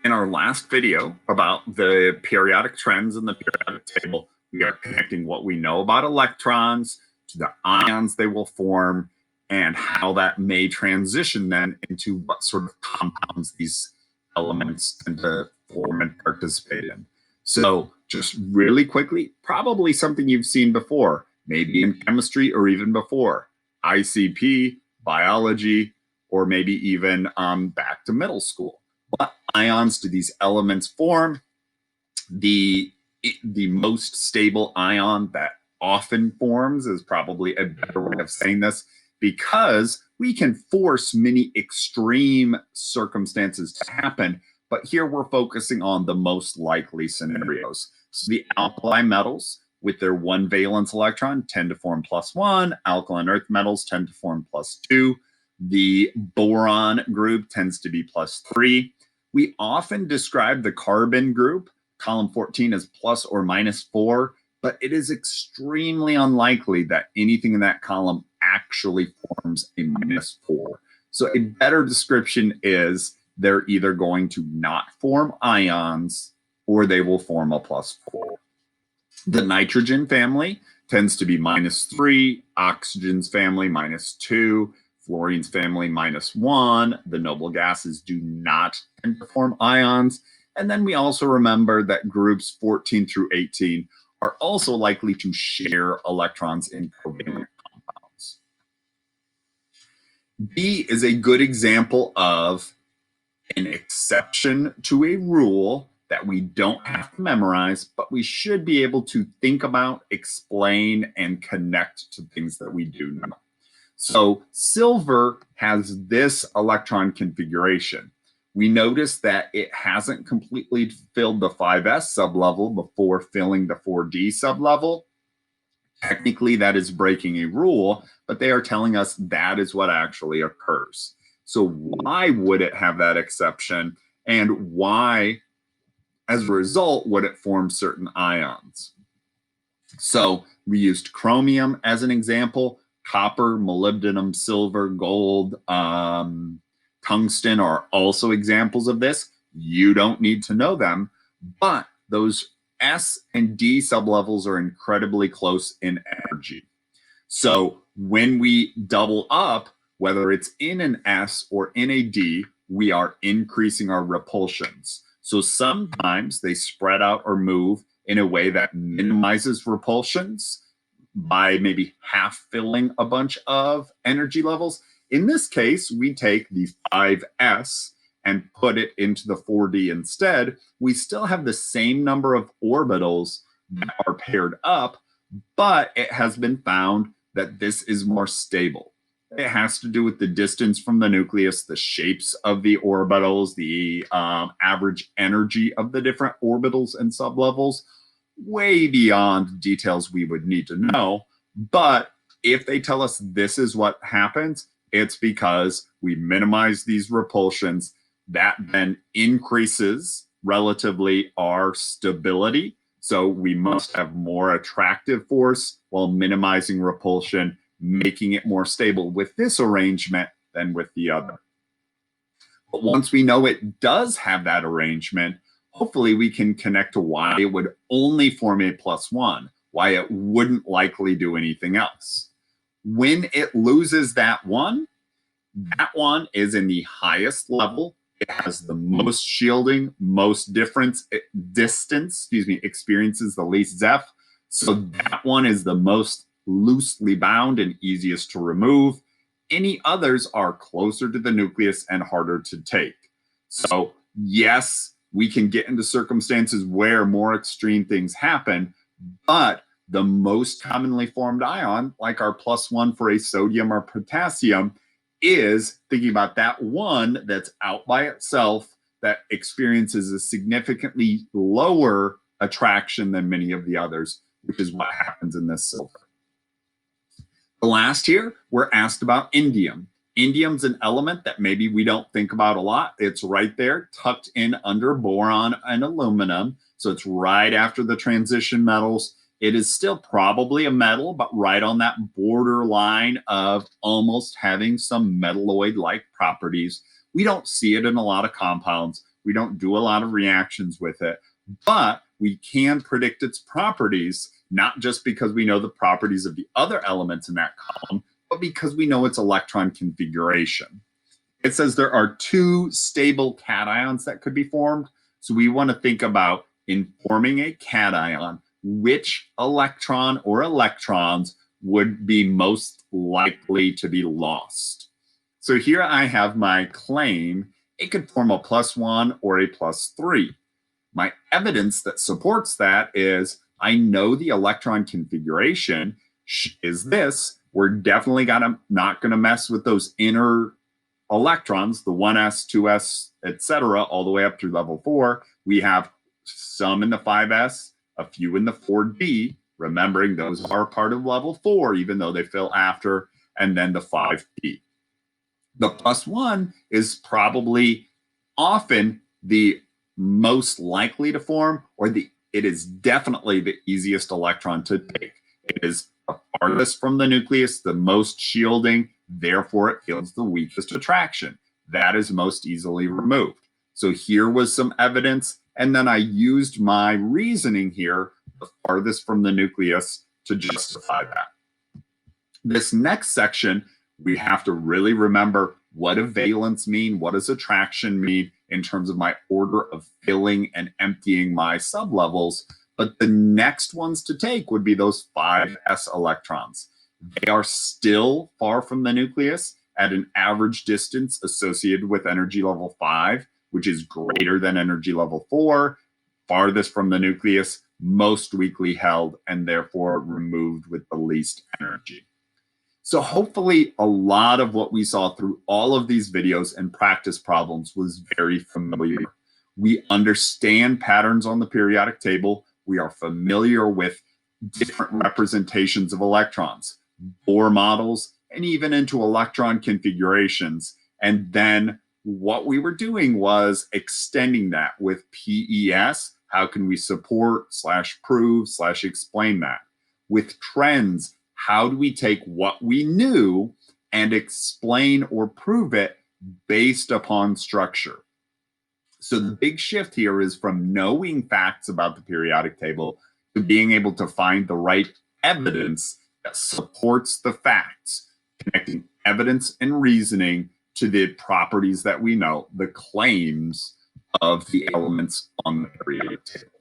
In our last video about the periodic trends in the periodic table, we are connecting what we know about electrons to the ions they will form and how that may transition then into what sort of compounds these elements tend to form and participate in. So just really quickly, probably something you've seen before, maybe in chemistry or even before, ICP, biology, or maybe even back to middle school. What ions do these elements form? The most stable ion that often forms is probably a better way of saying this, because we can force many extreme circumstances to happen, but here we're focusing on the most likely scenarios. So the alkali metals with their one valence electron tend to form +1. Alkaline earth metals tend to form +2. The boron group tends to be +3. We often describe the carbon group, column 14, as plus or -4, but it is extremely unlikely that anything in that column actually forms a -4. So a better description is they're either going to not form ions or they will form a +4. The nitrogen family tends to be -3, oxygen's family -2, fluorine's family -1. The noble gases do not tend to form ions. And then we also remember that groups 14 through 18 are also likely to share electrons in covalent compounds. B is a good example of an exception to a rule that we don't have to memorize, but we should be able to think about, explain, and connect to things that we do know. So silver has this electron configuration. We notice that it hasn't completely filled the 5s sublevel before filling the 4d sublevel. Technically, that is breaking a rule, but they are telling us that is what actually occurs. So why would it have that exception, and why, as a result, would it form certain ions? So we used chromium as an example. Copper, molybdenum, silver, gold, tungsten are also examples of this. You don't need to know them, but those S and D sublevels are incredibly close in energy. So when we double up, whether it's in an S or in a D, we are increasing our repulsions. So sometimes they spread out or move in a way that minimizes repulsions by maybe half filling a bunch of energy levels. In this case, we take the 5s and put it into the 4d instead. We still have the same number of orbitals that are paired up, but it has been found that this is more stable. It has to do with the distance from the nucleus, the shapes of the orbitals, the average energy of the different orbitals and sublevels, way beyond details we would need to know. But if they tell us this is what happens, it's because we minimize these repulsions. That then increases relatively our stability. So we must have more attractive force while minimizing repulsion, making it more stable with this arrangement than with the other. But once we know it does have that arrangement, hopefully we can connect to why it would only form a +1, why it wouldn't likely do anything else. When it loses that one is in the highest level. It has the most shielding, most distance, experiences the least Zeph. So that one is the most loosely bound and easiest to remove. Any others are closer to the nucleus and harder to take. So yes, we can get into circumstances where more extreme things happen, but the most commonly formed ion, like our +1 for a sodium or potassium, is thinking about that one that's out by itself that experiences a significantly lower attraction than many of the others, which is what happens in this silver. Last year, we're asked about indium. Indium's an element that maybe we don't think about a lot. It's right there, tucked in under boron and aluminum. So it's right after the transition metals. It is still probably a metal, but right on that borderline of almost having some metalloid-like properties. We don't see it in a lot of compounds, We don't do a lot of reactions with it, but we can predict its properties, not just because we know the properties of the other elements in that column, but because we know its electron configuration. It says there are two stable cations that could be formed. So we want to think about, in forming a cation, which electron or electrons would be most likely to be lost. So here I have my claim. It could form a +1 or a +3. My evidence that supports that is I know the electron configuration is this. We're definitely not going to mess with those inner electrons, the 1s, 2s, etc., all the way up through level 4. We have some in the 5s, a few in the 4d, remembering those are part of level 4, even though they fill after, and then the 5p. The +1 is probably often the most likely to form, or it is definitely the easiest electron to take. It is the farthest from the nucleus, the most shielding, therefore it feels the weakest attraction. That is most easily removed. So here was some evidence, and then I used my reasoning here, the farthest from the nucleus, to justify that. This next section, we have to really remember, what does valence mean? What does attraction mean in terms of my order of filling and emptying my sublevels? But the next ones to take would be those 5s electrons. They are still far from the nucleus at an average distance associated with energy level 5, which is greater than energy level 4, farthest from the nucleus, most weakly held, and therefore removed with the least energy. So hopefully a lot of what we saw through all of these videos and practice problems was very familiar. We understand patterns on the periodic table. We are familiar with different representations of electrons, Bohr models, and even into electron configurations. And then what we were doing was extending that with PES. How can we support / prove / explain that? With trends, how do we take what we knew and explain or prove it based upon structure? So the big shift here is from knowing facts about the periodic table to being able to find the right evidence that supports the facts, connecting evidence and reasoning to the properties that we know, the claims of the elements on the periodic table.